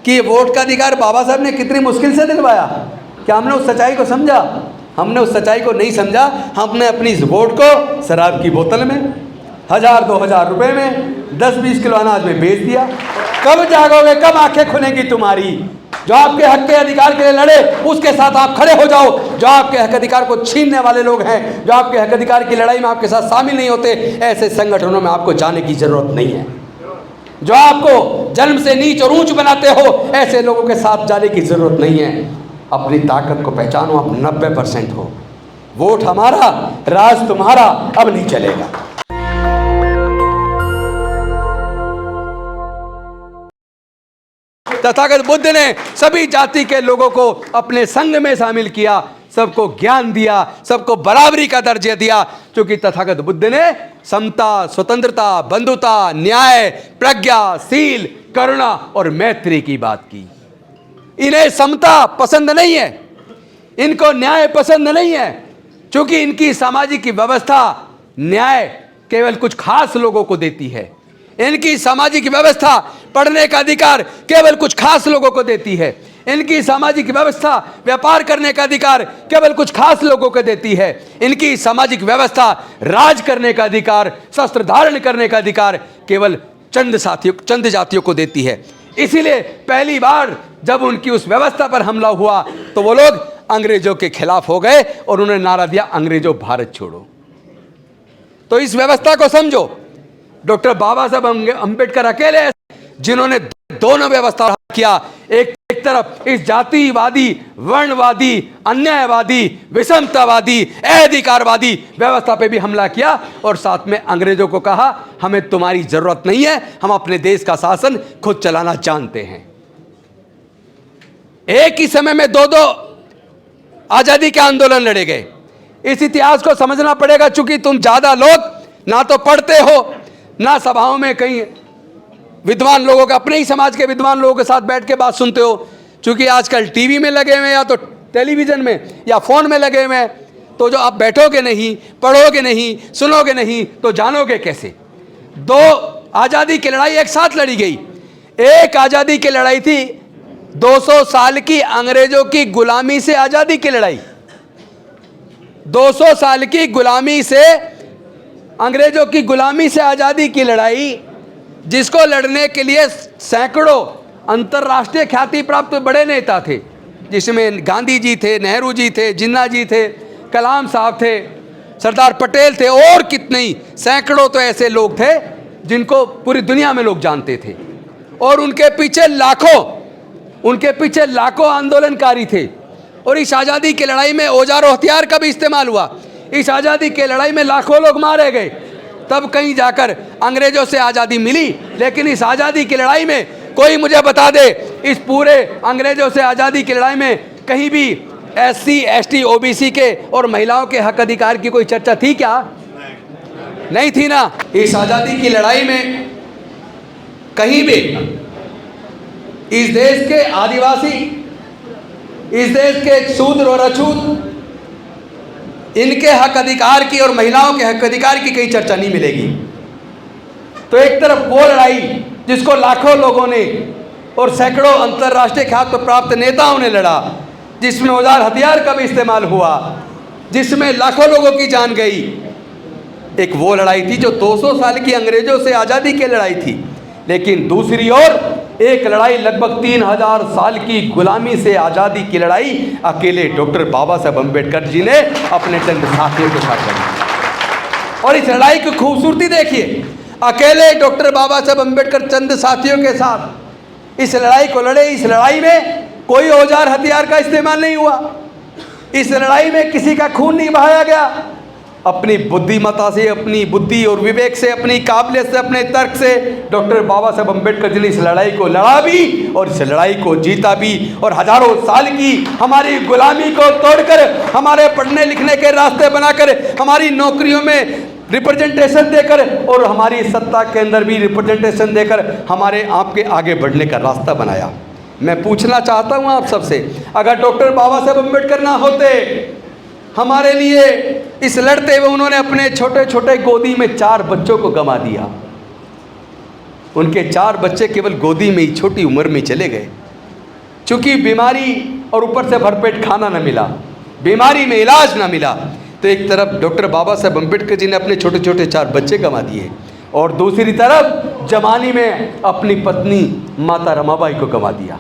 कि वोट का अधिकार बाबा साहब ने कितनी मुश्किल से दिलवाया। क्या हमने उस सच्चाई को समझा? हमने उस सच्चाई को नहीं समझा। हमने अपनी इस वोट को शराब की बोतल में 1000-2000 रुपये में 10-20 किलो अनाज में बेच दिया। कब जागोगे? कब आंखें खुलेंगी तुम्हारी? जो आपके हक के अधिकार के लिए लड़े उसके साथ आप खड़े हो जाओ। जो आपके हक अधिकार को छीनने वाले लोग हैं, जो आपके हक अधिकार की लड़ाई में आपके साथ शामिल नहीं होते, ऐसे संगठनों में आपको जाने की जरूरत नहीं है। जो आपको जन्म से नीच और ऊंच बनाते हो, ऐसे लोगों के साथ जाने की जरूरत नहीं है। अपनी ताकत को पहचानो, आप 90% हो। वोट हमारा, राज तुम्हारा अब नहीं चलेगा। तथागत बुद्ध ने सभी जाति के लोगों को अपने संघ में शामिल किया, सबको ज्ञान दिया, सबको बराबरी का दर्जा दिया, क्योंकि तथागत बुद्ध ने समता, स्वतंत्रता, बंधुता, न्याय, प्रज्ञा, शील, करुणा और मैत्री की बात की। इन्हें समता पसंद नहीं है, इनको न्याय पसंद नहीं है, क्योंकि इनकी सामाजिक व्यवस्था न्याय केवल कुछ खास लोगों को देती है। इनकी सामाजिक व्यवस्था पढ़ने का अधिकार केवल कुछ खास लोगों को देती है। इनकी सामाजिक व्यवस्था व्यापार करने का अधिकार केवल कुछ खास लोगों को देती है। इनकी सामाजिक व्यवस्था राज करने का अधिकार, शस्त्र धारण करने का अधिकार केवल चंद जातियों को देती है। इसीलिए पहली बार जब उनकी उस व्यवस्था पर हमला हुआ तो वो लोग अंग्रेजों के खिलाफ हो गए और उन्होंने नारा दिया, अंग्रेजों भारत छोड़ो। तो इस व्यवस्था को समझो। डॉक्टर बाबा साहब अम्बेडकर अकेले जिन्होंने दोनों व्यवस्था किया। एक तरफ इस जातिवादी, वर्णवादी, अन्यायवादी, विषमतावादी, अधिकारवादी व्यवस्था पे भी हमला किया और साथ में अंग्रेजों को कहा, हमें तुम्हारी जरूरत नहीं है, हम अपने देश का शासन खुद चलाना जानते हैं। एक ही समय में दो आजादी के आंदोलन लड़े गए। इस इतिहास को समझना पड़ेगा, चूंकि तुम ज्यादा लोग ना तो पढ़ते हो, ना सभाओं में कहीं विद्वान लोगों का, अपने ही समाज के विद्वान लोगों के साथ बैठ के बात सुनते हो। क्योंकि आजकल टीवी में लगे हुए या तो टेलीविजन में या फोन में लगे हुए हैं, तो जो आप बैठोगे नहीं, पढ़ोगे नहीं, सुनोगे नहीं तो जानोगे कैसे? दो आज़ादी की लड़ाई एक साथ लड़ी गई। एक आज़ादी की लड़ाई थी 200 साल की अंग्रेजों की गुलामी से आज़ादी की लड़ाई। 200 साल की गुलामी से, अंग्रेजों की गुलामी से आज़ादी की लड़ाई, जिसको लड़ने के लिए सैकड़ों अंतर्राष्ट्रीय ख्याति प्राप्त बड़े नेता थे, जिसमें गांधी जी थे, नेहरू जी थे, जिन्ना जी थे, कलाम साहब थे, सरदार पटेल थे और कितने ही सैकड़ों तो ऐसे लोग थे जिनको पूरी दुनिया में लोग जानते थे। और उनके पीछे लाखों आंदोलनकारी थे। और इस आज़ादी की लड़ाई में औजार और हथियार का भी इस्तेमाल हुआ। इस आज़ादी की लड़ाई में लाखों लोग मारे गए, तब कहीं जाकर अंग्रेजों से आज़ादी मिली। लेकिन इस आज़ादी की लड़ाई में कोई मुझे बता दे, इस पूरे अंग्रेजों से आज़ादी की लड़ाई में कहीं भी SC, ST, OBC के और महिलाओं के हक अधिकार की कोई चर्चा थी क्या? नहीं थी ना। इस आज़ादी की लड़ाई में कहीं भी इस देश के आदिवासी, इस देश के शूद्र और अछूत, इनके हक अधिकार की और महिलाओं के हक अधिकार की कहीं चर्चा नहीं मिलेगी। तो एक तरफ वो लड़ाई जिसको लाखों लोगों ने और सैकड़ों अंतर्राष्ट्रीय ख्याति प्राप्त नेताओं ने लड़ा, जिसमें औजार हथियार का भी इस्तेमाल हुआ, जिसमें लाखों लोगों की जान गई। एक वो लड़ाई थी जो 200 साल की अंग्रेजों से आज़ादी की लड़ाई थी। लेकिन दूसरी ओर एक लड़ाई लगभग 3000 साल की गुलामी से आज़ादी की लड़ाई अकेले डॉक्टर बाबा साहब अम्बेडकर जी ने अपने चंद साथियों के साथ लड़ी। और इस लड़ाई की खूबसूरती देखिए, अकेले डॉक्टर बाबा साहब अम्बेडकर चंद साथियों के साथ इस लड़ाई को लड़े। इस लड़ाई में कोई औजार हथियार का इस्तेमाल नहीं हुआ। इस लड़ाई में किसी का खून नहीं बहाया गया। अपनी बुद्धिमत्ता से, अपनी बुद्धि और विवेक से, अपनी काबिलियत से, अपने तर्क से डॉक्टर बाबा साहब अम्बेडकर जी ने इस लड़ाई को लड़ा भी और इस लड़ाई को जीता भी। और हजारों साल की हमारी गुलामी को तोड़कर, हमारे पढ़ने लिखने के रास्ते बनाकर, हमारी नौकरियों में रिप्रेजेंटेशन देकर और हमारी सत्ता के अंदर भी रिप्रेजेंटेशन देकर हमारे आपके आगे बढ़ने का रास्ता बनाया। मैं पूछना चाहता हूँ आप सबसे, अगर डॉक्टर बाबा साहब अम्बेडकर ना होते हमारे लिए इस लड़ते हुए, उन्होंने अपने छोटे छोटे गोदी में 4 बच्चों को गंवा दिया। उनके 4 बच्चे केवल गोदी में ही छोटी उम्र में चले गए। चूँकि बीमारी और ऊपर से भरपेट खाना न मिला, बीमारी में इलाज ना मिला, तो एक तरफ डॉक्टर बाबा साहब अम्बेडकर जी ने अपने छोटे छोटे 4 बच्चे गंवा दिए और दूसरी तरफ जवानी में अपनी पत्नी माता रमाबाई को गंवा दिया।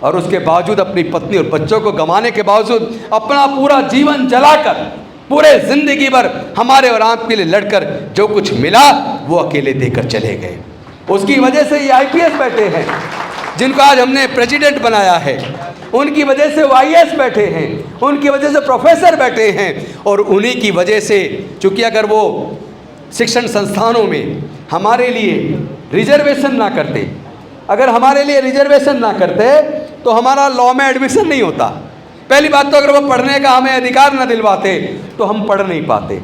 और उसके बावजूद अपनी पत्नी और बच्चों को गंवाने के बावजूद अपना पूरा जीवन जलाकर पूरे ज़िंदगी भर हमारे और आपके लिए लड़कर जो कुछ मिला वो अकेले देकर चले गए। उसकी वजह से ये IPS बैठे हैं जिनको आज हमने प्रेसिडेंट बनाया है, उनकी वजह से वो IAS बैठे हैं, उनकी वजह से प्रोफेसर बैठे हैं। और उन्हीं की वजह से, चूँकि अगर वो शिक्षण संस्थानों में हमारे लिए रिजर्वेशन ना करते, अगर हमारे लिए रिजर्वेशन ना करते तो हमारा लॉ में एडमिशन नहीं होता। पहली बात तो अगर वो पढ़ने का हमें अधिकार न दिलवाते तो हम पढ़ नहीं पाते।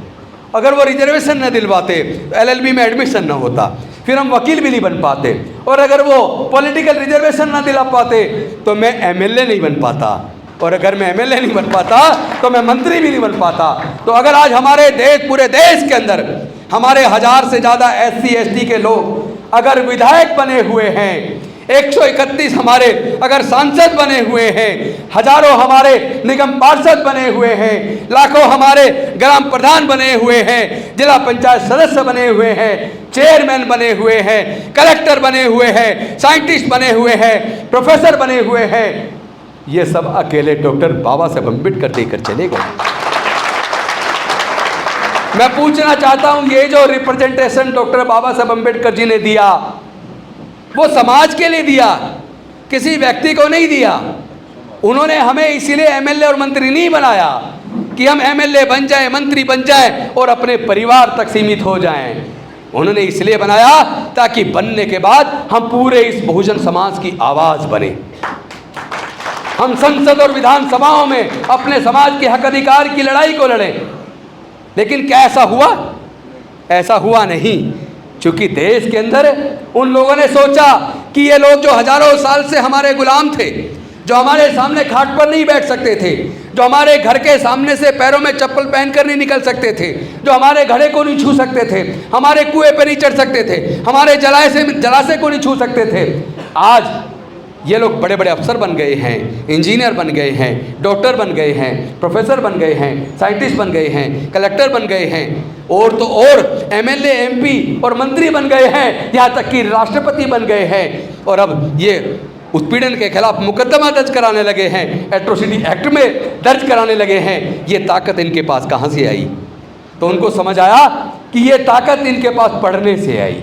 अगर वो रिजर्वेशन न दिलवाते तो LLB में एडमिशन न होता, फिर हम वकील भी नहीं बन पाते। और अगर वो पॉलिटिकल रिजर्वेशन ना दिला पाते तो मैं MLA नहीं बन पाता, और अगर मैं MLA नहीं बन पाता तो मैं मंत्री भी नहीं बन पाता। तो अगर आज हमारे देश, पूरे देश के अंदर हमारे 1000 से ज़्यादा SC ST के लोग अगर विधायक बने हुए हैं, 131 हमारे अगर सांसद बने हुए हैं, हजारों हमारे निगम पार्षद बने हुए हैं, लाखों हमारे ग्राम प्रधान बने हुए हैं, जिला पंचायत सदस्य बने हुए हैं, चेयरमैन बने हुए हैं, कलेक्टर बने हुए हैं, साइंटिस्ट बने हुए हैं, प्रोफेसर बने हुए हैं, ये सब अकेले डॉक्टर बाबा साहब अम्बेडकर देकर चले गए। मैं पूछना चाहता हूं, ये जो रिप्रेजेंटेशन डॉक्टर बाबा साहब अम्बेडकर जी ने दिया वो समाज के लिए दिया, किसी व्यक्ति को नहीं दिया। उन्होंने हमें इसीलिए MLA और मंत्री नहीं बनाया कि हम MLA बन जाएं, मंत्री बन जाएं और अपने परिवार तक सीमित हो जाएं। उन्होंने इसलिए बनाया ताकि बनने के बाद हम पूरे इस बहुजन समाज की आवाज़ बने, हम संसद और विधानसभाओं में अपने समाज के हक अधिकार की लड़ाई को लड़ें। लेकिन क्या ऐसा हुआ? ऐसा हुआ नहीं, क्योंकि देश के अंदर उन लोगों ने सोचा कि ये लोग जो हजारों साल से हमारे गुलाम थे, जो हमारे सामने खाट पर नहीं बैठ सकते थे, जो हमारे घर के सामने से पैरों में चप्पल पहनकर नहीं निकल सकते थे, जो हमारे घड़े को नहीं छू सकते थे, हमारे कुएं पर नहीं चढ़ सकते थे, हमारे जलाशय को नहीं छू सकते थे, आज ये लोग बड़े बड़े अफसर बन गए हैं, इंजीनियर बन गए हैं, डॉक्टर बन गए हैं, प्रोफेसर बन गए हैं, साइंटिस्ट बन गए हैं, कलेक्टर बन गए हैं, और तो और MLA MP और मंत्री बन गए हैं, यहाँ तक कि राष्ट्रपति बन गए हैं। और अब ये उत्पीड़न के खिलाफ मुकदमा दर्ज कराने लगे हैं, एट्रोसिटी एक्ट में दर्ज कराने लगे हैं। ये ताकत इनके पास कहाँ से आई? तो उनको समझ आया कि ये ताकत इनके पास पढ़ने से आई।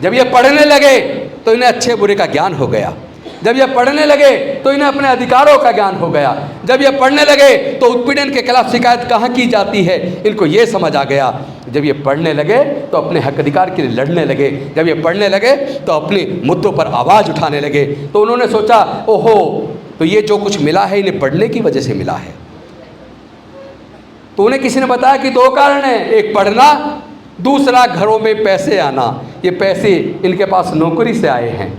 जब ये पढ़ने लगे तो इन्हें अच्छे बुरे का ज्ञान हो गया, जब ये पढ़ने लगे तो इन्हें अपने अधिकारों का ज्ञान हो गया, जब ये पढ़ने लगे तो उत्पीड़न के खिलाफ शिकायत कहाँ की जाती है इनको ये समझ आ गया। जब ये पढ़ने लगे तो अपने हक अधिकार के लिए लड़ने लगे, जब ये पढ़ने लगे तो अपने मुद्दों पर आवाज़ उठाने लगे। तो उन्होंने सोचा, ओहो, तो ये जो कुछ मिला है इन्हें पढ़ने की वजह से मिला है। तो उन्हें किसी ने बताया कि 2 कारण हैं, एक पढ़ना, दूसरा घरों में पैसे आना। ये पैसे इनके पास नौकरी से आए हैं,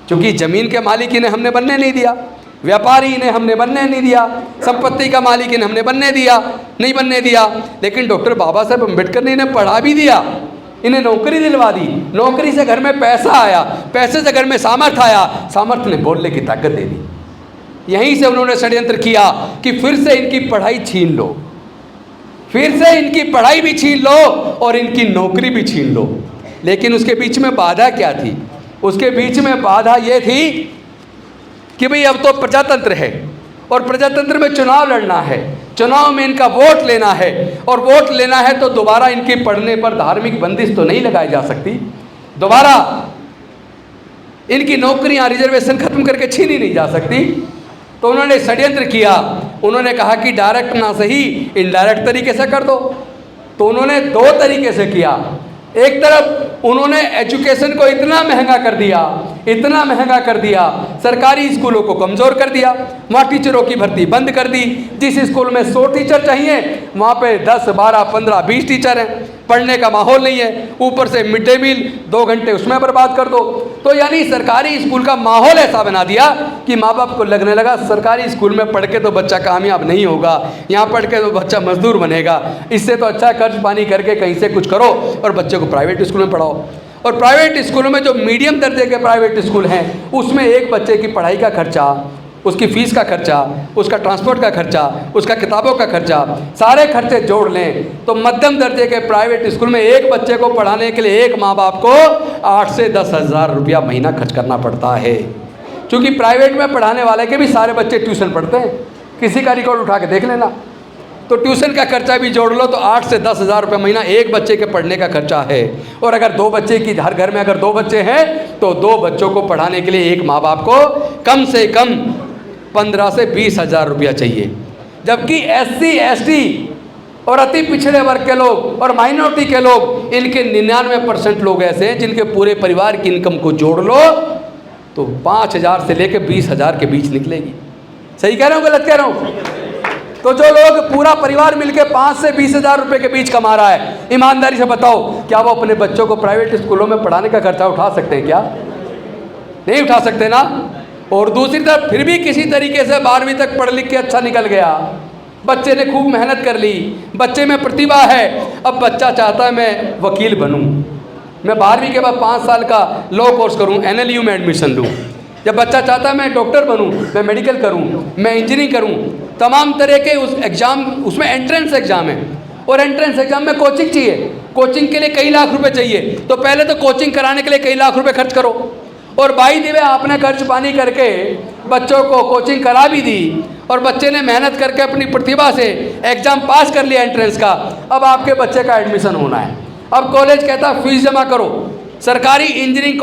क्योंकि ज़मीन के मालिक इन्हें हमने बनने नहीं दिया, व्यापारी इन्हें हमने बनने नहीं दिया, संपत्ति का मालिक इन्हें हमने नहीं बनने दिया। लेकिन डॉक्टर बाबा साहब अम्बेडकर ने इन्हें पढ़ा भी दिया, इन्हें नौकरी दिलवा दी, नौकरी से घर में पैसा आया, पैसे से घर में सामर्थ्य आया, सामर्थ्य ने बोलने की ताकत दे दी। यहीं से उन्होंने षड्यंत्र किया कि फिर से इनकी पढ़ाई छीन लो, फिर से इनकी पढ़ाई भी छीन लो और इनकी नौकरी भी छीन लो। लेकिन उसके बीच में बाधा क्या थी? उसके बीच में बाधा ये थी कि भाई अब तो प्रजातंत्र है और प्रजातंत्र में चुनाव लड़ना है, चुनाव में इनका वोट लेना है, और वोट लेना है तो दोबारा इनके पढ़ने पर धार्मिक बंदिश तो नहीं लगाई जा सकती, दोबारा इनकी नौकरियां रिजर्वेशन खत्म करके छीनी नहीं जा सकती। तो उन्होंने षड्यंत्र किया, उन्होंने कहा कि डायरेक्ट ना सही इनडायरेक्ट तरीके से कर दो। तो उन्होंने 2 तरीके से किया। एक तरफ उन्होंने एजुकेशन को इतना महंगा कर दिया, इतना महंगा कर दिया, सरकारी स्कूलों को कमज़ोर कर दिया, वहाँ टीचरों की भर्ती बंद कर दी। जिस स्कूल में 100 टीचर चाहिए वहाँ पे 10, 12, 15, 20 टीचर हैं, पढ़ने का माहौल नहीं है, ऊपर से मिड डे मील 2 घंटे उसमें बर्बाद कर दो। तो यानी सरकारी स्कूल का माहौल ऐसा बना दिया कि माँ बाप को लगने लगा सरकारी स्कूल में पढ़ के तो बच्चा कामयाब नहीं होगा, यहाँ पढ़ के तो बच्चा मजदूर बनेगा, इससे तो अच्छा कर्ज पानी करके कहीं से कुछ करो और बच्चे को प्राइवेट स्कूल में पढ़ाओ। और प्राइवेट स्कूलों में जो मीडियम दर्जे के प्राइवेट स्कूल हैं उसमें एक बच्चे की पढ़ाई का खर्चा, उसकी फ़ीस का खर्चा, उसका ट्रांसपोर्ट का खर्चा, उसका किताबों का खर्चा, सारे खर्चे जोड़ लें तो मध्यम दर्जे के प्राइवेट स्कूल में एक बच्चे को पढ़ाने के लिए एक माँ बाप को 8 से 10 हज़ार रुपया महीना खर्च करना पड़ता है। क्योंकि प्राइवेट में पढ़ाने वाले के भी सारे बच्चे ट्यूशन पढ़ते हैं, किसी का रिकॉर्ड उठा के देख लेना। तो ट्यूशन का खर्चा भी जोड़ लो तो 8 से 10 हज़ार रुपये महीना एक बच्चे के पढ़ने का खर्चा है। और अगर 2 बच्चे की, हर घर में अगर 2 बच्चे हैं तो 2 बच्चों को पढ़ाने के लिए एक माँ बाप को कम से कम 15 से 20 हज़ार रुपया चाहिए। जबकि SC ST और अति पिछड़े वर्ग के लोग और माइनॉरिटी के लोग, इनके 99% लोग ऐसे हैं जिनके पूरे परिवार की इनकम को जोड़ लो तो 5,000 से लेकर 20,000 के बीच निकलेगी। सही कह रहा हूँ, गलत कह रहा हूँ? तो जो लोग पूरा परिवार मिलके 5 से 20,000 रुपये के बीच कमा रहा है, ईमानदारी से बताओ क्या वो अपने बच्चों को प्राइवेट स्कूलों में पढ़ाने का खर्चा उठा सकते हैं? क्या नहीं उठा सकते ना। और दूसरी तरफ फिर भी किसी तरीके से 12वीं तक पढ़ लिख के अच्छा निकल गया, बच्चे ने खूब मेहनत कर ली, बच्चे में प्रतिभा है, अब बच्चा चाहता है मैं वकील बनूं, मैं 12वीं के बाद 5 साल का लॉ कोर्स करूं, NLU में एडमिशन लूं। जब बच्चा चाहता है मैं डॉक्टर बनूं, मैं मेडिकल करूं, मैं इंजीनियरिंग करूं, तमाम तरह के उस एग्ज़ाम, उसमें एंट्रेंस एग्ज़ाम है और एंट्रेंस एग्ज़ाम में कोचिंग चाहिए, कोचिंग के लिए कई लाख रुपए चाहिए। तो पहले तो कोचिंग कराने के लिए कई लाख रुपए खर्च करो और बाई दिवे आपने खर्च पानी करके बच्चों को कोचिंग करा भी दी और बच्चे ने मेहनत करके अपनी प्रतिभा से एग्ज़ाम पास कर लिया एंट्रेंस का। अब आपके बच्चे का एडमिशन होना है, अब कॉलेज कहता है फीस जमा करो। सरकारी इंजीनियरिंग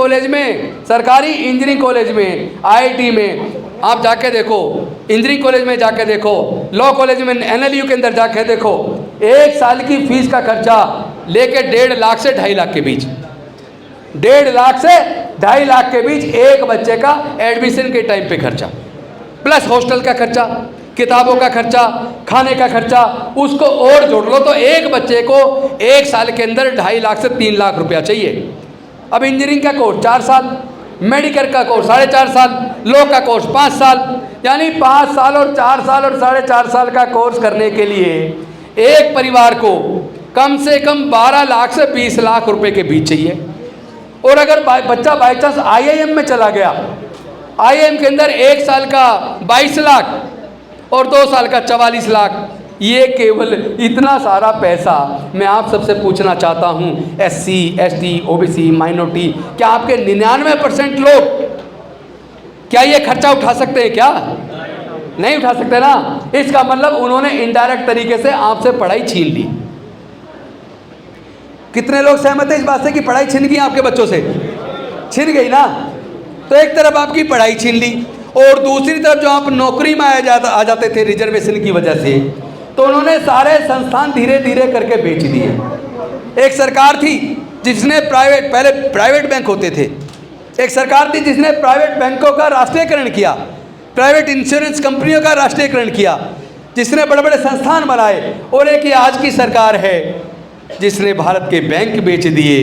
कॉलेज में IIT में आप जाके देखो, इंजीनियरिंग कॉलेज में जाके देखो, लॉ कॉलेज में NLU के अंदर जाके देखो, 1 साल की फीस का खर्चा लेके 1.5 लाख से 2.5 लाख के बीच, 1.5 लाख से 2.5 लाख के बीच एक बच्चे का एडमिशन के टाइम पे खर्चा, प्लस हॉस्टल का खर्चा, किताबों का खर्चा, खाने का खर्चा, उसको और जोड़ लो तो एक बच्चे को 1 साल के अंदर 2.5 लाख से 3 लाख रुपया चाहिए। अब इंजीनियरिंग का कोर्स 4 साल, मेडिकल का कोर्स 4.5 साल, लॉ का कोर्स 5 साल, यानी 5 साल और 4 साल और 4.5 साल का कोर्स करने के लिए एक परिवार को कम से कम 12 लाख से 20 लाख रुपए के बीच चाहिए। और अगर बच्चा बाई चांस IIM में चला गया, IIM के अंदर 1 साल का 22 लाख और 2 साल का 44 लाख, ये केवल इतना सारा पैसा मैं आप सबसे पूछना चाहता हूँ, SC ST OBC माइनॉरिटी, क्या आपके 99% लोग क्या ये खर्चा उठा सकते हैं? क्या नहीं उठा सकते ना। इसका मतलब उन्होंने इनडायरेक्ट तरीके से आपसे पढ़ाई छीन ली। कितने लोग सहमत हैं इस बात से कि पढ़ाई छीन गई आपके बच्चों से? छीन गई ना। तो एक तरफ आपकी पढ़ाई छीन ली और दूसरी तरफ जो आप नौकरी में आ जाते थे रिजर्वेशन की वजह से, तो उन्होंने सारे संस्थान धीरे धीरे करके बेच दिए। एक सरकार थी जिसने पहले प्राइवेट बैंक होते थे, एक सरकार थी जिसने प्राइवेट बैंकों का राष्ट्रीयकरण किया, प्राइवेट इंश्योरेंस कंपनियों का राष्ट्रीयकरण किया, जिसने बड़े बड़े संस्थान बनाए। और एक ये आज की सरकार है जिसने भारत के बैंक बेच दिए,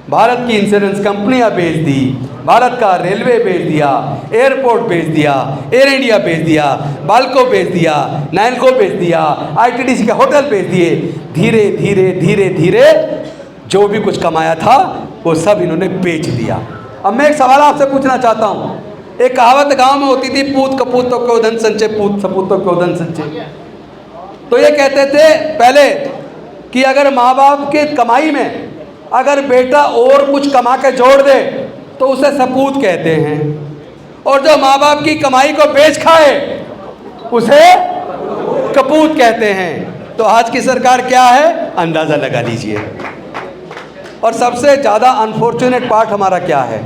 भारत की इंश्योरेंस कंपनियां बेच दी, भारत का रेलवे बेच दिया, एयरपोर्ट बेच दिया, एयर इंडिया बेच दिया, बाल्को बेच दिया, नैल्को बेच दिया, ITDC के होटल बेच दिए। धीरे धीरे धीरे धीरे जो भी कुछ कमाया था वो सब इन्होंने बेच दिया। अब मैं एक सवाल आपसे पूछना चाहता हूँ। एक कहावत गांव में होती थी, पूत कपूतों को धन संचय, पूत सपूतों को धन संचय। तो ये कहते थे पहले कि अगर माँ बाप के कमाई में अगर बेटा और कुछ कमा के जोड़ दे तो उसे सपूत कहते हैं, और जो माँ बाप की कमाई को बेच खाए उसे कपूत कहते हैं। तो आज की सरकार क्या है, अंदाज़ा लगा लीजिए। और सबसे ज़्यादा अनफॉर्चुनेट पार्ट हमारा क्या है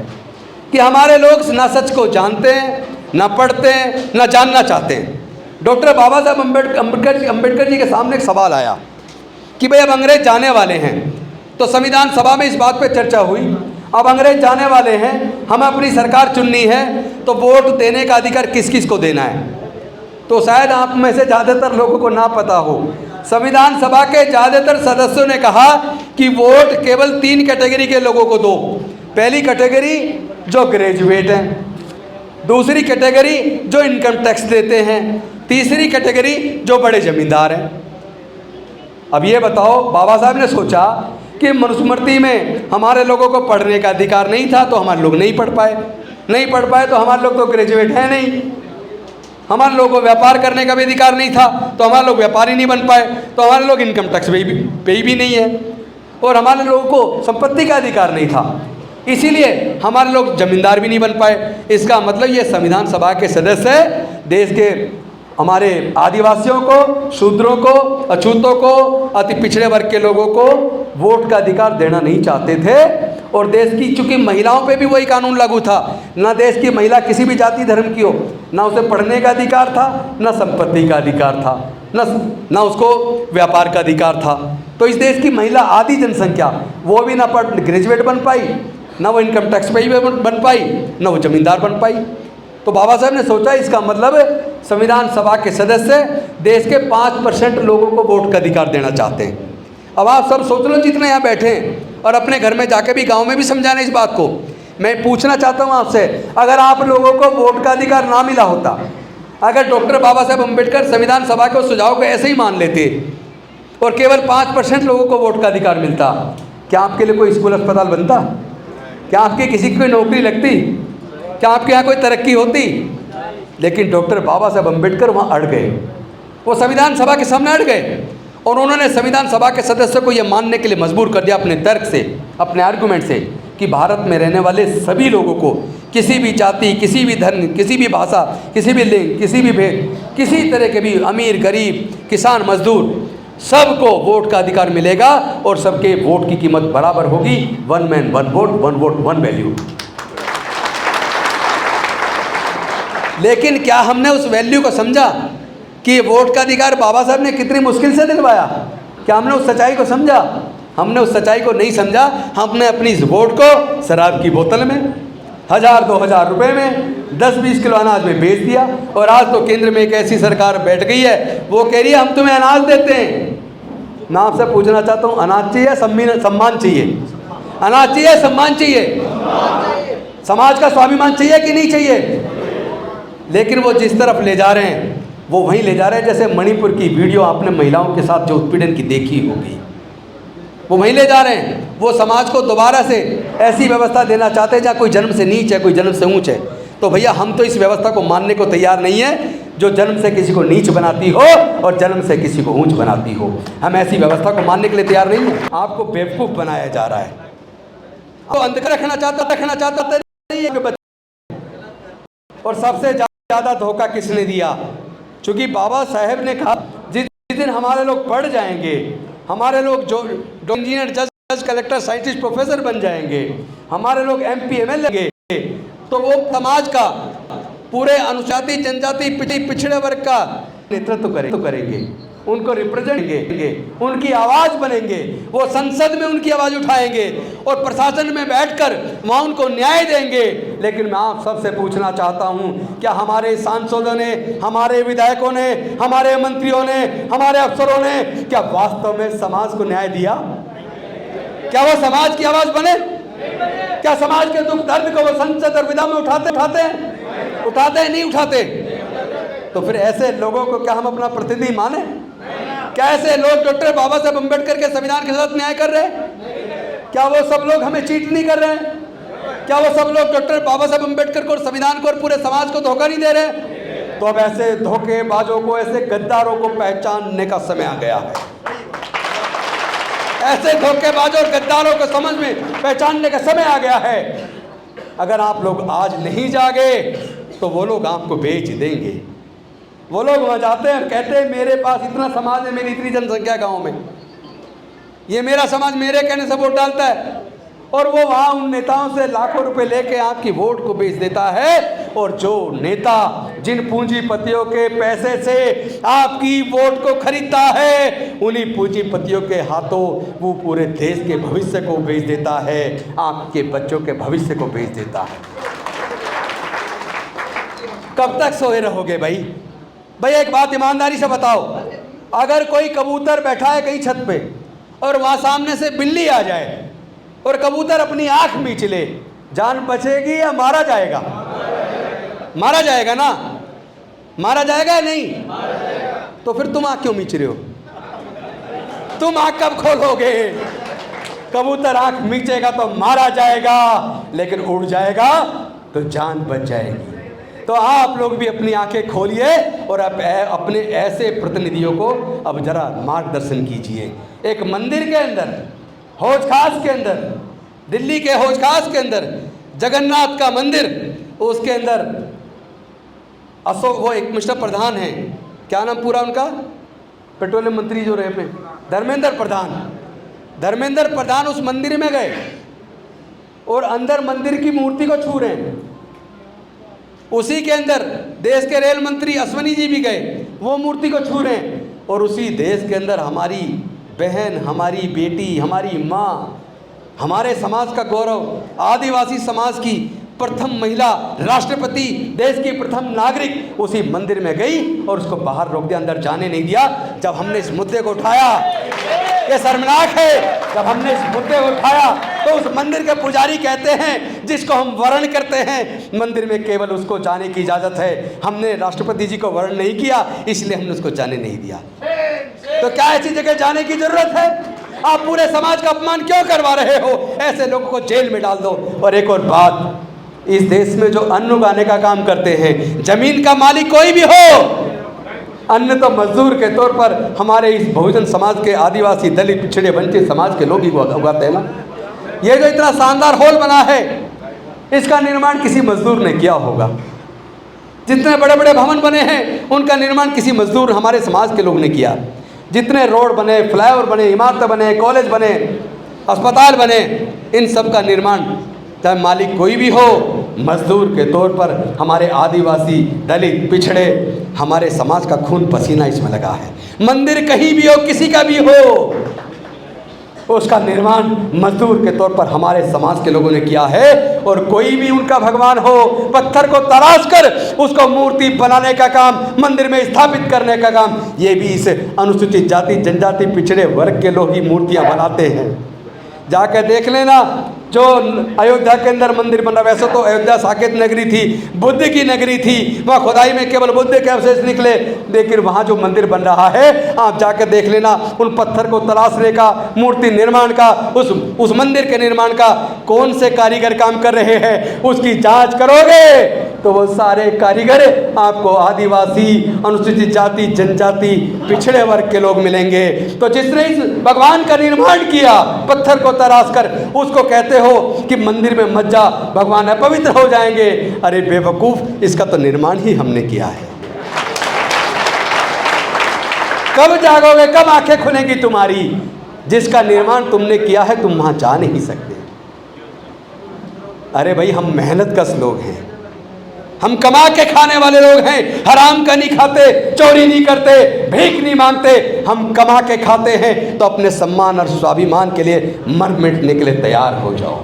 कि हमारे लोग ना सच को जानते हैं, ना पढ़ते हैं, ना जानना चाहते हैं। डॉक्टर बाबा साहब अम्बेडकर जी के सामने एक सवाल आया कि भाई अब अंग्रेज जाने वाले हैं, तो संविधान सभा में इस बात पे चर्चा हुई, अब अंग्रेज जाने वाले हैं, हमें अपनी सरकार चुननी है, तो वोट देने का अधिकार किस किस को देना है। तो शायद आप में से ज़्यादातर लोगों को ना पता हो, संविधान सभा के ज़्यादातर सदस्यों ने कहा कि वोट केवल 3 कैटेगरी के लोगों को दो। पहली कैटेगरी जो ग्रेजुएट हैं, दूसरी कैटेगरी जो इनकम टैक्स देते हैं, तीसरी कैटेगरी जो बड़े ज़मींदार हैं। अब ये बताओ, बाबा साहब ने सोचा कि मनुस्मृति में हमारे लोगों को पढ़ने का अधिकार नहीं था तो हमारे लोग नहीं पढ़ पाए तो हमारे लोग तो ग्रेजुएट हैं नहीं, हमारे लोगों को व्यापार करने का भी अधिकार नहीं था तो हमारे लोग व्यापारी नहीं बन पाए, तो हमारे लोग इनकम टैक्स पे भी नहीं है, और हमारे लोगों को संपत्ति का अधिकार नहीं था, इसीलिए हमारे लोग जमींदार भी नहीं बन पाए। इसका मतलब ये संविधान सभा के सदस्य देश के हमारे आदिवासियों को, शूद्रों को, अछूतों को, अति पिछड़े वर्ग के लोगों को वोट का अधिकार देना नहीं चाहते थे। और देश की, चूंकि महिलाओं पे भी वही कानून लागू था, ना देश की महिला किसी भी जाति धर्म की हो, ना उसे पढ़ने का अधिकार था, ना संपत्ति का अधिकार था, ना उसको व्यापार का अधिकार था। तो इस देश की महिला आधी जनसंख्या वो भी ना ग्रेजुएट बन पाई, ना वो इनकम टैक्स पे बन पाई, ना वो जमींदार बन पाई। तो बाबा साहब ने सोचा इसका मतलब संविधान सभा के सदस्य देश के 5% लोगों को वोट का अधिकार देना चाहते हैं। अब आप सब सोच लो जितने यहाँ बैठे हैं, और अपने घर में जाके भी, गांव में भी समझाना इस बात को। मैं पूछना चाहता हूँ आपसे, अगर आप लोगों को वोट का अधिकार ना मिला होता, अगर डॉक्टर बाबा साहब अम्बेडकर संविधान सभा के सुझाव को ऐसे ही मान लेते और केवल 5% लोगों को वोट का अधिकार मिलता, क्या आपके लिए कोई स्कूल अस्पताल बनता? क्या आपकी किसी की कोई नौकरी लगती? क्या आपके यहाँ कोई तरक्की होती? लेकिन डॉक्टर बाबा साहब अम्बेडकर वहाँ अड़ गए, वो संविधान सभा के सामने अड़ गए, और उन्होंने संविधान सभा के सदस्यों को यह मानने के लिए मजबूर कर दिया अपने तर्क से, अपने आर्गुमेंट से, कि भारत में रहने वाले सभी लोगों को, किसी भी जाति, किसी भी धर्म, किसी भी भाषा, किसी भी लिंग, किसी भी भेद, किसी तरह के भी, अमीर गरीब, किसान मजदूर, सबको वोट का अधिकार मिलेगा और सबके वोट की कीमत बराबर होगी। 1 मैन 1 वोट 1 वैल्यू। लेकिन क्या हमने उस वैल्यू को समझा कि वोट का अधिकार बाबा साहब ने कितनी मुश्किल से दिलवाया? क्या हमने उस सच्चाई को समझा? हमने उस सच्चाई को नहीं समझा। हमने अपनी इस वोट को शराब की बोतल में, 1000-2000 रुपये में, 10-20 किलो अनाज में बेच दिया। और आज तो केंद्र में एक ऐसी सरकार बैठ गई है, वो कह रही है हम तुम्हें अनाज देते हैं। मैं आपसे पूछना चाहता हूँ, अनाज चाहिए, सम्मान चाहिए? अनाज चाहिए, सम्मान चाहिए? समाज का स्वाभिमान चाहिए कि नहीं चाहिए? लेकिन वो जिस तरफ ले जा रहे हैं वो वहीं ले जा रहे हैं, जैसे मणिपुर की वीडियो आपने महिलाओं के साथ जो उत्पीड़न की देखी होगी, वो वहीं ले जा रहे हैं। वो समाज को दोबारा से ऐसी व्यवस्था देना चाहते हैं जहाँ कोई जन्म से नीच है, कोई जन्म से ऊंच है। तो भैया हम तो इस व्यवस्था को मानने को तैयार नहीं है जो जन्म से किसी को नीच बनाती हो और जन्म से किसी को ऊंच बनाती हो। हम ऐसी व्यवस्था को मानने के लिए तैयार नहीं है। आपको बेवकूफ़ बनाया जा रहा है, तो अंधकार रखना चाहता नहीं है। और सबसे ज़्यादा धोखा किसने दिया? चूँकि बाबा साहेब ने कहा जिस दिन हमारे लोग पढ़ जाएंगे, हमारे लोग जो इंजीनियर, जज, कलेक्टर, साइंटिस्ट, प्रोफेसर बन जाएंगे, हमारे लोग MP ML लेंगे, तो वो समाज का, पूरे अनुसूचित जनजाति, पिछड़े वर्ग का नेतृत्व करेंगे, उनको रिप्रेजेंट करेंगे, उनकी आवाज़ बनेंगे, वो संसद में उनकी आवाज़ उठाएंगे और प्रशासन में बैठकर वहाँ उनको न्याय देंगे। लेकिन मैं आप सबसे पूछना चाहता हूँ, क्या हमारे सांसदों ने, हमारे विधायकों ने, हमारे मंत्रियों ने, हमारे अफसरों ने क्या वास्तव में समाज को न्याय दिया? क्या वो समाज की आवाज़ बने? क्या समाज के दुख दर्द को वो संसद और विधान में उठाते हैं नहीं उठाते? तो फिर ऐसे लोगों को क्या हम अपना प्रतिनिधि माने? क्या ऐसे लोग डॉक्टर बाबा साहब अम्बेडकर के संविधान के साथ न्याय कर रहे हैं? क्या वो सब लोग हमें चीट नहीं कर रहे हैं? क्या वो सब लोग डॉक्टर बाबा साहब अम्बेडकर को और संविधान को और पूरे समाज को धोखा नहीं दे रहे? तो अब ऐसे धोखेबाजों को, ऐसे गद्दारों को पहचानने का समय आ गया है। ऐसे धोखेबाजों और गद्दारों को समझ में पहचानने का समय आ गया है। अगर आप लोग आज नहीं जागे तो वो लोग आपको बेच देंगे। वो लोग वहाँ जाते हैं, कहते हैं मेरे पास इतना समाज है, मेरी इतनी जनसंख्या गांव में, ये मेरा समाज मेरे कहने से वोट डालता है, और वो वहाँ उन नेताओं से लाखों रुपए लेके आपकी वोट को बेच देता है। और जो नेता जिन पूंजीपतियों के पैसे से आपकी वोट को खरीदता है, उन्हीं पूंजीपतियों के हाथों वो पूरे देश के भविष्य को बेच देता है, आपके बच्चों के भविष्य को बेच देता है। कब तक सोए रहोगे भाई? एक बात ईमानदारी से बताओ, अगर कोई कबूतर बैठा है कहीं छत पे और वहाँ सामने से बिल्ली आ जाए और कबूतर अपनी आंख मींच ले, जान बचेगी या मारा जाएगा? मारा जाएगा ना? मारा जाएगा या नहीं? तो फिर तुम आंख क्यों मींच रहे हो? तुम आंख कब खोलोगे? कबूतर आंख मीचेगा तो मारा जाएगा, लेकिन उड़ जाएगा तो जान बच जाएगी। तो आप लोग भी अपनी आंखें खोलिए और अपने ऐसे प्रतिनिधियों को अब जरा मार्गदर्शन कीजिए। एक मंदिर के अंदर, हौज खास के अंदर, दिल्ली के हौज खास के अंदर जगन्नाथ का मंदिर, उसके अंदर अशोक, वो एक मिस्टर प्रधान है, क्या नाम पूरा उनका, पेट्रोलियम मंत्री जो रहे पे, धर्मेंद्र प्रधान उस मंदिर में गए और अंदर मंदिर की मूर्ति को छू रहे हैं। उसी के अंदर देश के रेल मंत्री अश्वनी जी भी गए, वो मूर्ति को छू रहे हैं। और उसी देश के अंदर हमारी बहन, हमारी बेटी, हमारी माँ, हमारे समाज का गौरव, आदिवासी समाज की प्रथम महिला राष्ट्रपति, देश की प्रथम नागरिक उसी मंदिर में गई और उसको बाहर रोक दिया, अंदर जाने नहीं दिया। जब हमने इस मुद्दे को उठाया, ये शर्मनाक है, जब हमने इस मुद्दे को उठाया तो उस मंदिर के पुजारी कहते हैं जिसको हम वर्ण करते हैं, मंदिर में केवल उसको जाने की इजाज़त है, हमने राष्ट्रपति जी को वर्ण नहीं किया इसलिए हमने उसको जाने नहीं दिया। तो क्या ऐसी जगह जाने की जरूरत है? आप पूरे समाज का अपमान क्यों करवा रहे हो? ऐसे लोगों को जेल में डाल दो। और एक और बात, इस देश में जो अन्न उगाने का काम करते हैं, जमीन का मालिक कोई भी हो, अन्न तो मजदूर के तौर पर हमारे इस बहुजन समाज के, आदिवासी, दलित, पिछड़े, वंचित समाज के लोग ही उगाते हैं ना। ये जो इतना शानदार हॉल बना है, इसका निर्माण किसी मजदूर ने किया होगा। जितने बड़े बड़े भवन बने हैं उनका निर्माण किसी मजदूर, हमारे समाज के लोग ने किया। जितने रोड बने, फ्लाईओवर बने, इमारतें बने, कॉलेज बने, अस्पताल बने, इन सब का निर्माण चाहे मालिक कोई भी हो, मजदूर के तौर पर हमारे आदिवासी, दलित, पिछड़े, हमारे समाज का खून पसीना इसमें लगा है। मंदिर कहीं भी हो, किसी का भी हो, उसका निर्माण मजदूर के तौर पर हमारे समाज के लोगों ने किया है। और कोई भी उनका भगवान हो, पत्थर को तराश कर उसको मूर्ति बनाने का काम, मंदिर में स्थापित करने का काम, ये भी इस अनुसूचित जाति, जनजाति, पिछड़े वर्ग के लोग ही मूर्तियां बनाते हैं। जाकर देख लेना, जो अयोध्या के अंदर मंदिर बना, वैसे तो अयोध्या साकेत नगरी थी, बुद्ध की नगरी थी, वहाँ खुदाई में केवल बुद्ध के अवशेष निकले, लेकिन वहाँ जो मंदिर बन रहा है, आप जाकर देख लेना, उन पत्थर को तराशने का, मूर्ति निर्माण का, उस मंदिर के निर्माण का कौन से कारीगर काम कर रहे हैं, उसकी जांच करोगे तो वो सारे कारीगर आपको आदिवासी, अनुसूचित जाति, जनजाति, पिछड़े वर्ग के लोग मिलेंगे। तो जिसने इस भगवान का निर्माण किया पत्थर को तराश कर, उसको कहते हो कि मंदिर में मत जा, भगवान अपवित्र हो जाएंगे। अरे बेवकूफ, इसका तो निर्माण ही हमने किया है। कब जागोगे, कब आंखें खुलेंगी तुम्हारी? जिसका निर्माण तुमने किया है तुम वहां जा नहीं सकते। अरे भाई, हम मेहनत कश लोग हैं, हम कमा के खाने वाले लोग हैं, हराम का नहीं खाते, चोरी नहीं करते, भीख नहीं मांगते, हम कमा के खाते हैं। तो अपने सम्मान और स्वाभिमान के लिए मर मिटने के लिए तैयार हो जाओ।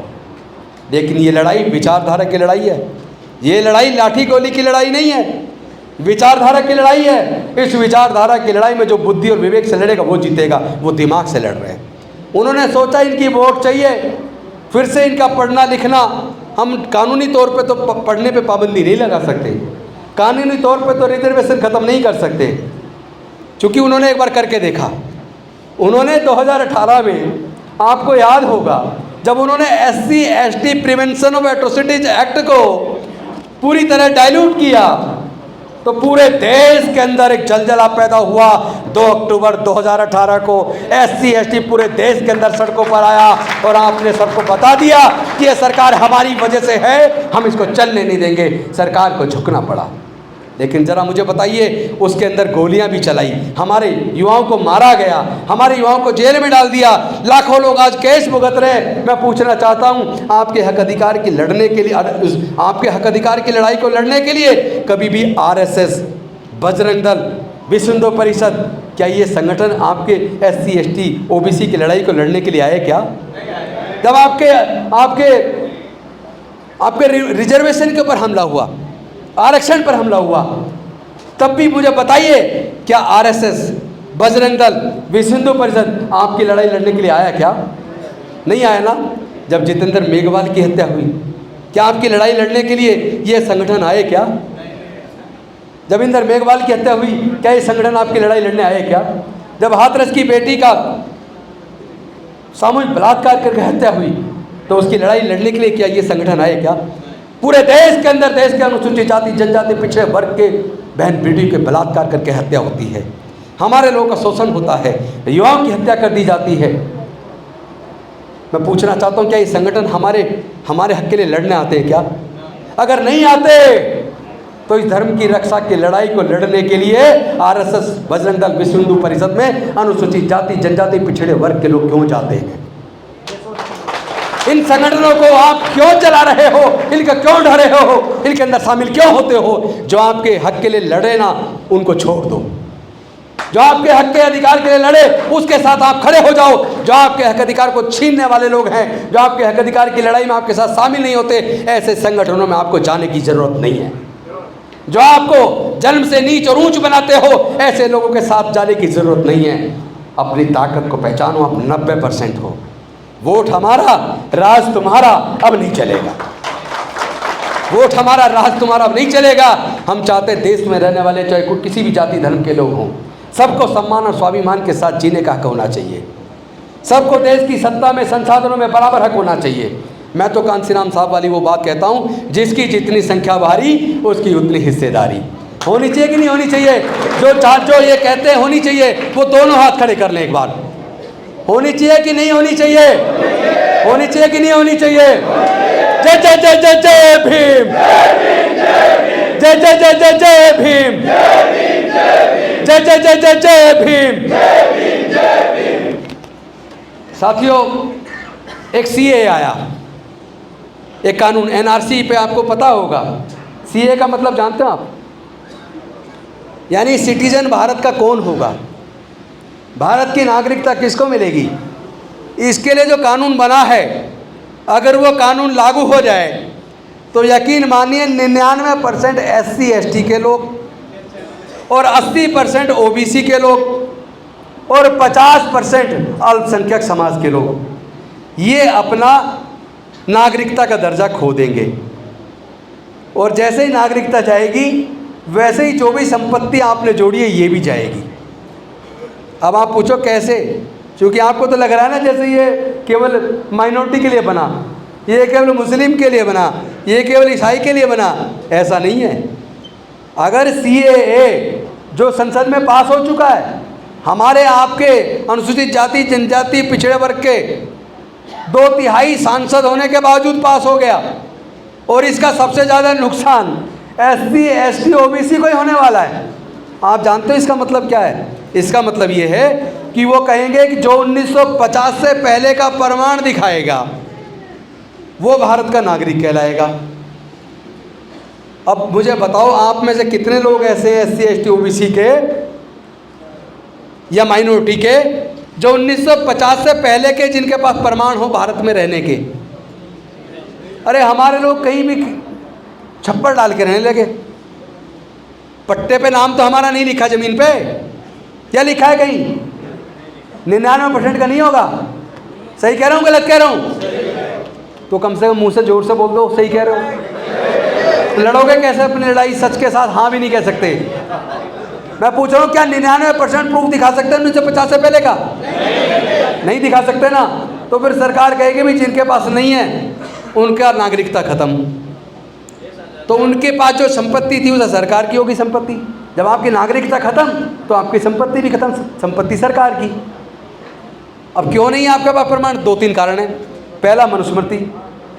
लेकिन ये लड़ाई विचारधारा की लड़ाई है, ये लड़ाई लाठी गोली की लड़ाई नहीं है, विचारधारा की लड़ाई है। इस विचारधारा की लड़ाई में जो बुद्धि और विवेक से लड़ेगा वो जीतेगा। वो दिमाग से लड़ रहे हैं। उन्होंने सोचा इनकी वोट चाहिए, फिर से इनका पढ़ना लिखना, हम कानूनी तौर पे तो पढ़ने पे पाबंदी नहीं लगा सकते, कानूनी तौर पे तो रिजर्वेशन ख़त्म नहीं कर सकते, क्योंकि उन्होंने एक बार करके देखा। उन्होंने 2018 में, आपको याद होगा, जब उन्होंने SC ST prevention of atrocities act को पूरी तरह डाइल्यूट किया तो पूरे देश के अंदर एक जलजला पैदा हुआ। 2 अक्टूबर 2018 को SC ST पूरे देश के अंदर सड़कों पर आया और आपने सबको बता दिया कि ये सरकार हमारी वजह से है, हम इसको चलने नहीं देंगे। सरकार को झुकना पड़ा। लेकिन ज़रा मुझे बताइए, उसके अंदर गोलियां भी चलाई, हमारे युवाओं को मारा गया, हमारे युवाओं को जेल में डाल दिया, लाखों लोग आज केस भुगत रहे। मैं पूछना चाहता हूं, आपके हक अधिकार की लड़ने के लिए, आपके हक अधिकार की लड़ाई को लड़ने के लिए कभी भी RSS, बजरंग दल, विश्व हिंदू परिषद, क्या ये संगठन आपके SC ST OBC की लड़ाई को लड़ने के लिए आए क्या? जब आपके रिजर्वेशन के ऊपर हमला हुआ, आरक्षण पर हमला हुआ, तब भी मुझे बताइए, क्या RSS, बजरंग दल, विश्व हिंदू परिषद आपकी लड़ाई लड़ने के लिए आया क्या? नहीं आया ना। जब जितेंद्र मेघवाल की हत्या हुई, क्या आपकी लड़ाई लड़ने के लिए ये संगठन आए क्या? जब इंदर मेघवाल की हत्या हुई, क्या ये संगठन आपकी लड़ाई लड़ने आए क्या? जब हाथरस की बेटी का सामूहिक बलात्कार करके हत्या हुई, तो उसकी लड़ाई लड़ने के लिए क्या ये संगठन आए क्या? पूरे देश के अंदर देश के अनुसूचित जाति जनजाति पिछड़े वर्ग के बहन बेटी के बलात्कार करके हत्या होती है, हमारे लोगों का शोषण होता है, युवाओं की हत्या कर दी जाती है। मैं पूछना चाहता हूँ क्या ये संगठन हमारे हक के लिए लड़ने आते हैं क्या? अगर नहीं आते तो इस धर्म की रक्षा की लड़ाई को लड़ने के लिए आरएसएस, बजरंग दल, विश्व हिंदू परिषद में अनुसूचित जाति जनजाति पिछड़े वर्ग के लोग क्यों जाते हैं? इन संगठनों को आप क्यों चला रहे हो? इनका क्यों डरे हो? इनके अंदर शामिल क्यों होते हो? जो आपके हक के लिए लड़े ना, उनको छोड़ दो। जो आपके हक के अधिकार के लिए लड़े, उसके साथ आप खड़े हो जाओ। जो आपके हक अधिकार को छीनने वाले लोग हैं, जो आपके हक अधिकार की लड़ाई में आपके साथ शामिल नहीं होते, ऐसे संगठनों में आपको जाने की जरूरत नहीं है। जो आपको जन्म से नीच और ऊंच बनाते हो, ऐसे लोगों के साथ जाने की जरूरत नहीं है। अपनी ताकत को पहचानो, आप 90% हो। वोट हमारा, राज तुम्हारा अब नहीं चलेगा। वोट हमारा, राज तुम्हारा अब नहीं चलेगा। हम चाहते देश में रहने वाले चाहे किसी भी जाति धर्म के लोग हों, सबको सम्मान और स्वाभिमान के साथ जीने का हक होना चाहिए। सबको देश की सत्ता में, संसाधनों में बराबर हक होना चाहिए। मैं तो कांसीराम साहब वाली वो बात कहता हूँ, जिसकी जितनी संख्या भारी उसकी उतनी हिस्सेदारी होनी चाहिए कि नहीं होनी चाहिए? जो ये कहते हैं होनी चाहिए, वो दोनों हाथ खड़े कर लें एक बार। होनी चाहिए कि नहीं होनी चाहिए? होनी चाहिए कि नहीं होनी चाहिए? जय जय जय जय जय भीम, जय जय जय जय जय भीम, जय जय जय जय जय भीम। साथियों, एक सीए आया, एक कानून एनआरसी पे आपको पता होगा। सीए का मतलब जानते हो आप? यानी सिटीजन भारत का कौन होगा, भारत की नागरिकता किसको मिलेगी। इसके लिए जो कानून बना है, अगर वो कानून लागू हो जाए तो यकीन मानिए 99% SC ST के लोग और 80% OBC के लोग और 50% अल्पसंख्यक समाज के लोग ये अपना नागरिकता का दर्जा खो देंगे। और जैसे ही नागरिकता जाएगी, वैसे ही जो भी संपत्ति आपने जोड़ी है ये भी जाएगी। अब आप पूछो कैसे? क्योंकि आपको तो लग रहा है ना जैसे ये केवल माइनॉरिटी के लिए बना, ये केवल मुस्लिम के लिए बना, ये केवल ईसाई के लिए बना। ऐसा नहीं है। अगर CAA जो संसद में पास हो चुका है, हमारे आपके अनुसूचित जाति जनजाति पिछड़े वर्ग के 2/3 सांसद होने के बावजूद पास हो गया, और इसका सबसे ज़्यादा नुकसान SC ST OBC को ही होने वाला है। आप जानते हो इसका मतलब क्या है? इसका मतलब ये है कि वो कहेंगे कि जो 1950 से पहले का प्रमाण दिखाएगा वो भारत का नागरिक कहलाएगा। अब मुझे बताओ, आप में से कितने लोग ऐसे हैं SC ST OBC के या माइनॉरिटी के जो 1950 से पहले के, जिनके पास प्रमाण हो भारत में रहने के? अरे हमारे लोग कहीं भी छप्पर डाल के रहने लगे। पट्टे पे नाम तो हमारा नहीं लिखा जमीन पे, क्या लिखा है कहीं? 99% का नहीं होगा। सही कह रहा हूँ गलत कह रहा हूँ? तो कम से कम मुंह से जोर से बोल दो सही कह रहे हो। लड़ोगे कैसे अपनी लड़ाई सच के साथ? हाँ भी नहीं कह सकते। मैं पूछ रहा हूँ, क्या 99% प्रूफ दिखा सकते हैं 1950 से पहले का? नहीं दिखा सकते ना। तो फिर सरकार कहेगी भी जिनके पास नहीं है उनका नागरिकता खत्म। तो उनके पास जो संपत्ति थी वो सरकार की होगी संपत्ति। जब आपकी नागरिकता खत्म तो आपकी संपत्ति भी खत्म, संपत्ति सरकार की। अब क्यों नहीं है आपके पास प्रमाण? 2-3 कारण है। पहला, मनुस्मृति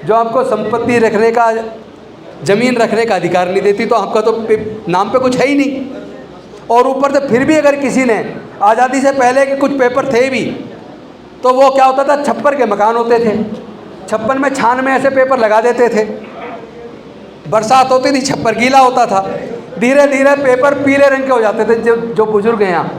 जो आपको संपत्ति रखने का, जमीन रखने का अधिकार नहीं देती, तो आपका तो नाम पे कुछ है ही नहीं। और ऊपर से फिर भी अगर किसी ने आज़ादी से पहले के कुछ पेपर थे भी, तो वो क्या होता था, छप्पर के मकान होते थे, छप्पर में छान में ऐसे पेपर लगा देते थे। बरसात होती थी, छप्पर गीला होता था, धीरे धीरे पेपर पीले रंग के हो जाते थे। जो बुजुर्ग हैं यहाँ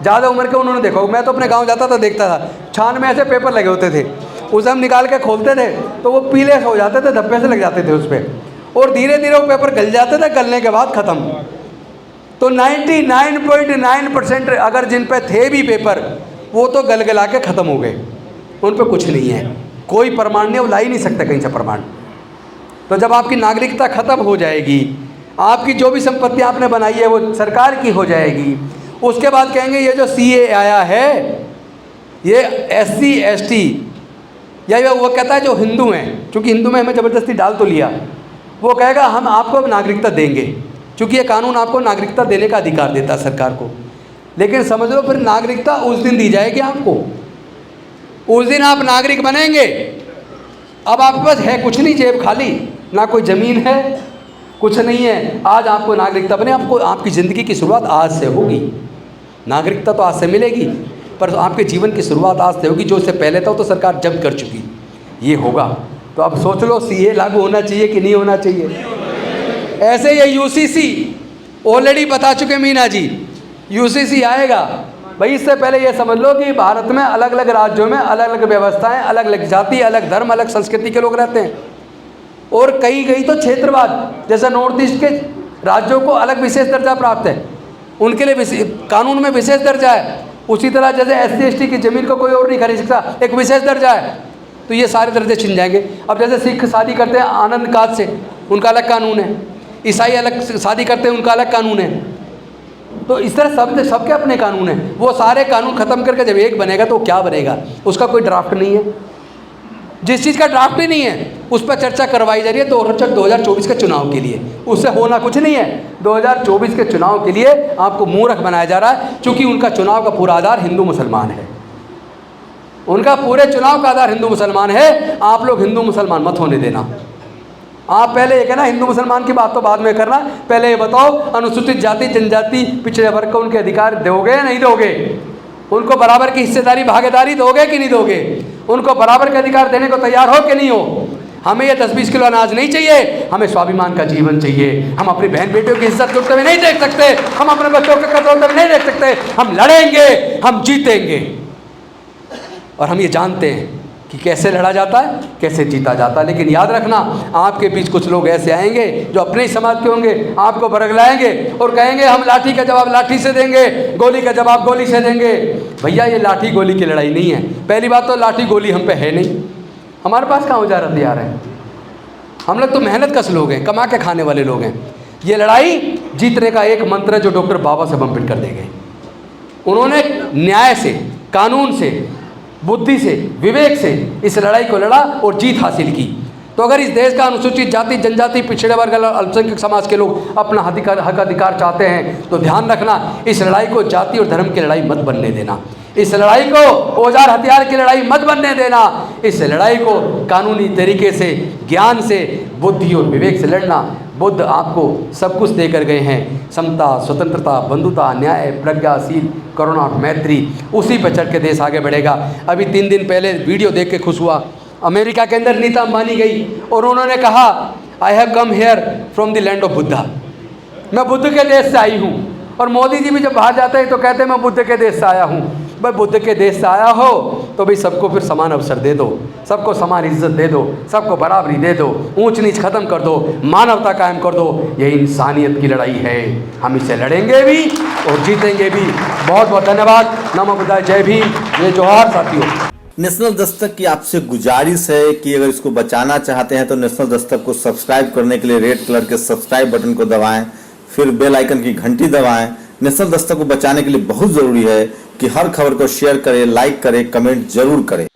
ज़्यादा उम्र के, उन्होंने देखा, मैं तो अपने गांव जाता था देखता था, छान में ऐसे पेपर लगे होते थे, उसे हम निकाल के खोलते थे तो वो पीले से हो जाते थे, धब्बे से लग जाते थे उस पर, और धीरे धीरे वो पेपर गल जाते थे, गलने के बाद ख़त्म। तो 99.9% अगर जिन पे थे भी पेपर, वो तो गल गला के ख़त्म हो गए, उन पर कुछ नहीं है, कोई प्रमाण नहीं, वो ला ही नहीं सकते कहीं से प्रमाण। तो जब आपकी नागरिकता खत्म हो जाएगी, आपकी जो भी संपत्ति आपने बनाई है वो सरकार की हो जाएगी। उसके बाद कहेंगे ये जो CA आया है ये SC ST या वो कहता है जो हिंदू हैं, चूँकि हिंदू में हमें ज़बरदस्ती डाल तो लिया, वो कहेगा हम आपको नागरिकता देंगे, चूँकि ये कानून आपको नागरिकता देने का अधिकार देता है सरकार को। लेकिन समझ लो फिर नागरिकता उस दिन दी जाएगी आपको, उस दिन आप नागरिक बनेंगे। अब आपके पास है कुछ नहीं, जेब खाली, ना कोई ज़मीन है, कुछ नहीं है, आज आपको नागरिकता बने, आपको आपकी ज़िंदगी की शुरुआत आज से होगी। नागरिकता तो आज से मिलेगी, पर आपके जीवन की शुरुआत आज से होगी। जो इससे पहले था वो तो सरकार जब्त कर चुकी, ये होगा। तो अब सोच लो CA लागू होना चाहिए कि नहीं होना चाहिए। ऐसे ये UCC ऑलरेडी बता चुके मीना जी, UCC आएगा भाई। इससे पहले ये समझ लो कि भारत में अलग अलग राज्यों में अलग अलग व्यवस्थाएं, अलग अलग जाति, अलग धर्म, अलग संस्कृति के लोग रहते हैं। और कई तो क्षेत्रवाद, जैसे नॉर्थ ईस्ट के राज्यों को अलग विशेष दर्जा प्राप्त है, उनके लिए कानून में विशेष दर्जा है। उसी तरह जैसे SC ST की ज़मीन को कोई और नहीं खरीद सकता, एक विशेष दर्जा है। तो ये सारे दर्जे छिन जाएंगे। अब जैसे सिख शादी करते हैं आनंद काज से, उनका अलग कानून है। ईसाई अलग शादी करते हैं, उनका अलग कानून है। तो इस तरह सबके अपने कानून हैं। वो सारे कानून ख़त्म करके जब एक बनेगा तो क्या बनेगा, उसका कोई ड्राफ्ट नहीं है। जिस चीज़ का ड्राफ्ट ही नहीं है उस पर चर्चा करवाई जा रही है 2024 के चुनाव के लिए। उससे होना कुछ नहीं है। 2024 के चुनाव के लिए आपको मूर्ख बनाया जा रहा है, क्योंकि उनका चुनाव का पूरा आधार हिंदू मुसलमान है। उनका पूरे चुनाव का आधार हिंदू मुसलमान है। आप लोग हिंदू मुसलमान मत होने देना। आप पहले ये कहना हिंदू मुसलमान की बात तो बाद में करना, पहले ये बताओ अनुसूचित जाति जनजाति पिछड़े वर्ग को उनके अधिकार दोगे या नहीं दोगे? उनको बराबर की हिस्सेदारी भागीदारी दोगे कि नहीं दोगे? उनको बराबर के अधिकार देने को तैयार हो कि नहीं हो? हमें ये 10-20 किलो अनाज नहीं चाहिए, हमें स्वाभिमान का जीवन चाहिए। हम अपनी बहन बेटियों की इज्जत करते हुए नहीं देख सकते, हम अपने बच्चों के कत्ल होते हुए नहीं देख सकते। हम लड़ेंगे, हम जीतेंगे। और हम ये जानते हैं कि कैसे लड़ा जाता है, कैसे जीता जाता है। लेकिन याद रखना, आपके बीच कुछ लोग ऐसे आएंगे जो अपने ही समाज के होंगे, आपको बरगलाएंगे और कहेंगे हम लाठी का जवाब लाठी से देंगे, गोली का जवाब गोली से देंगे। भैया ये लाठी गोली की लड़ाई नहीं है। पहली बात तो लाठी गोली हम पे है नहीं, हमारे पास कहाँ औजार हथियार है। हम लोग तो मेहनत कश लोग हैं, कमा के खाने वाले लोग हैं। ये लड़ाई जीतने का एक मंत्र है जो डॉक्टर बाबा साहब अम्बेडकर दे गए। उन्होंने न्याय से, कानून से, बुद्धि से, विवेक से इस लड़ाई को लड़ा और जीत हासिल की। तो अगर इस देश का अनुसूचित जाति जनजाति पिछड़े वर्ग अल्पसंख्यक समाज के लोग अपना हक अधिकार चाहते हैं तो ध्यान रखना, इस लड़ाई को जाति और धर्म की लड़ाई मत बनने देना। इस लड़ाई को औजार हथियार की लड़ाई मत बनने देना। इस लड़ाई को कानूनी तरीके से, ज्ञान से, बुद्धि और विवेक से लड़ना। बुद्ध आपको सब कुछ देकर गए हैं, समता, स्वतंत्रता, बंधुता, न्याय, प्रज्ञाशील, करुणा, मैत्री। उसी पर चढ़ के देश आगे बढ़ेगा। अभी 3 दिन पहले वीडियो देख के खुश हुआ। अमेरिका के अंदर नीता अंबानी गई और उन्होंने कहा I have come here from the land of Buddha, मैं बुद्ध के देश से आई हूँ। और मोदी जी भी जब बाहर जाते हैं तो कहते हैं मैं बुद्ध के देश से आया हूँ। भाई बुद्ध के देश से आया हो तो भाई सबको फिर समान अवसर दे दो, सबको समान इज्जत दे दो, सबको बराबरी दे दो, ऊंच नीच खत्म कर दो, मानवता कायम कर दो। यही इंसानियत की लड़ाई है। हम इसे लड़ेंगे भी और जीतेंगे भी। बहुत बहुत धन्यवाद। नमो बुद्धाय, जय भीम, जय जोहार साथियों। नेशनल दस्तक की आपसे गुजारिश है कि अगर इसको बचाना चाहते हैं तो नेशनल दस्तक को सब्सक्राइब करने के लिए रेड कलर के सब्सक्राइब बटन को दबाएं, फिर बेल आइकन की घंटी दबाएं। नेशनल दस्तक को बचाने के लिए बहुत जरूरी है कि हर खबर को शेयर करें, लाइक करें, कमेंट जरूर करें।